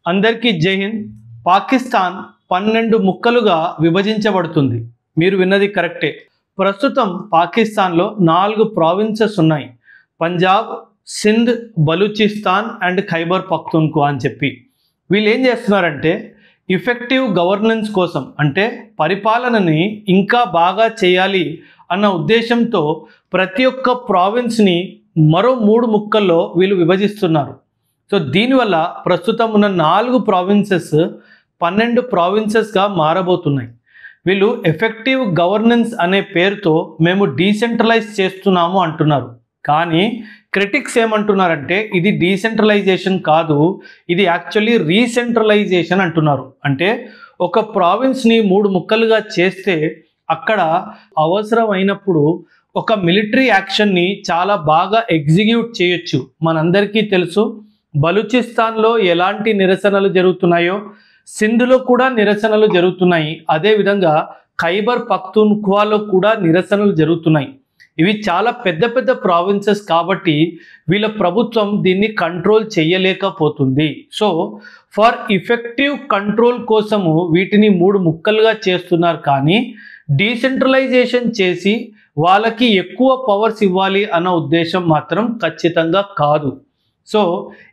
అందరికీ జై హింద్. పాకిస్తాన్ 12 ముక్కలుగా విభజించబడుతుంది. మీరు విన్నది కరెక్టే. ప్రస్తుతం పాకిస్తాన్లో 4 ప్రావిన్సెస్ ఉన్నాయి. పంజాబ్, సింధ్, బలూచిస్తాన్ అండ్ ఖైబర్ పఖ్తూన్ఖ్వా అని చెప్పి. వీళ్ళు ఏం చేస్తున్నారంటే ఎఫెక్టివ్ గవర్నెన్స్ కోసం, అంటే పరిపాలనని ఇంకా బాగా చేయాలి అన్న ఉద్దేశంతో ప్రతి ఒక్క ప్రావిన్స్ని మరో 3 ముక్కల్లో వీళ్ళు విభజిస్తున్నారు. సో దీనివల్ల ప్రస్తుతం ఉన్న 4 ప్రావిన్సెస్ 12 ప్రావిన్సెస్గా మారబోతున్నాయి. వీళ్ళు ఎఫెక్టివ్ గవర్నెన్స్ అనే పేరుతో మేము డీసెంట్రలైజ్ చేస్తున్నాము అంటున్నారు. కానీ క్రిటిక్స్ ఏమంటున్నారంటే ఇది డీసెంట్రలైజేషన్ కాదు, ఇది యాక్చువల్లీ రీసెంట్రలైజేషన్ అంటున్నారు. అంటే ఒక ప్రావిన్స్ని 3 ముక్కలుగా చేస్తే అక్కడ అవసరమైనప్పుడు ఒక మిలిటరీ యాక్షన్ని చాలా బాగా ఎగ్జిక్యూట్ చేయొచ్చు. మనందరికీ తెలుసు బలూచిస్తాన్లో ఎలాంటి నిరసనలు జరుగుతున్నాయో సింధులో కూడా నిరసనలు జరుగుతున్నాయి. అదేవిధంగా ఖైబర్ పఖ్తూన్ఖ్వాలో కూడా నిరసనలు జరుగుతున్నాయి. ఇవి చాలా పెద్ద పెద్ద ప్రావిన్సెస్ కాబట్టి వీళ్ళ ప్రభుత్వం దీన్ని కంట్రోల్ చేయలేకపోతుంది. సో ఫర్ ఎఫెక్టివ్ కంట్రోల్ కోసము వీటిని 3 ముక్కలుగా చేస్తున్నారు. కానీ డీసెంట్రలైజేషన్ చేసి వాళ్ళకి ఎక్కువ పవర్స్ ఇవ్వాలి అన్న ఉద్దేశం మాత్రం ఖచ్చితంగా కాదు. సో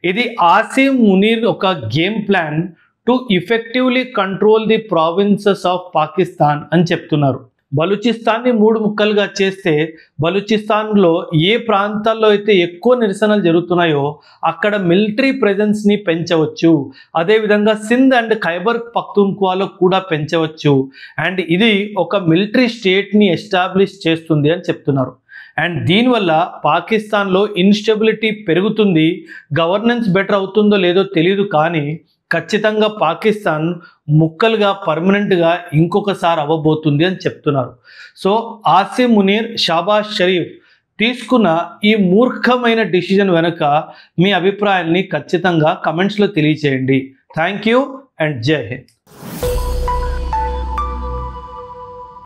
ఇది ఆసిమ్ మునీర్ ఒక game plan to effectively control the provinces of Pakistan అని చెప్తున్నారు. బలూచిస్తాన్ని 3 ముక్కలుగా చేస్తే బలూచిస్తాన్లో ఏ ప్రాంతాల్లో అయితే ఎక్కువ నిరసనలు జరుగుతున్నాయో అక్కడ మిలిటరీ ప్రెజెన్స్ని పెంచవచ్చు. అదేవిధంగా సింధ్ అండ్ ఖైబర్ పఖ్తూన్ఖ్వాలో కూడా పెంచవచ్చు. అండ్ ఇది ఒక మిలిటరీ స్టేట్ని ఎస్టాబ్లిష్ చేస్తుంది అని చెప్తున్నారు. అండ్ దీనివల్ల పాకిస్తాన్లో ఇన్స్టెబిలిటీ పెరుగుతుంది. గవర్నెన్స్ బెటర్ అవుతుందో లేదో తెలియదు, కానీ ఖచ్చితంగా పాకిస్తాన్ ముక్కలుగా పర్మనెంట్గా ఇంకొకసారి అవ్వబోతుంది అని చెప్తున్నారు. సో ఆసిమ్ మునీర్, షాబాజ్ షరీఫ్ తీసుకున్న ఈ మూర్ఖమైన డిసిజన్ వెనుక మీ అభిప్రాయాన్ని ఖచ్చితంగా కమెంట్స్లో తెలియచేయండి. థ్యాంక్ యూ అండ్ జై హింద్.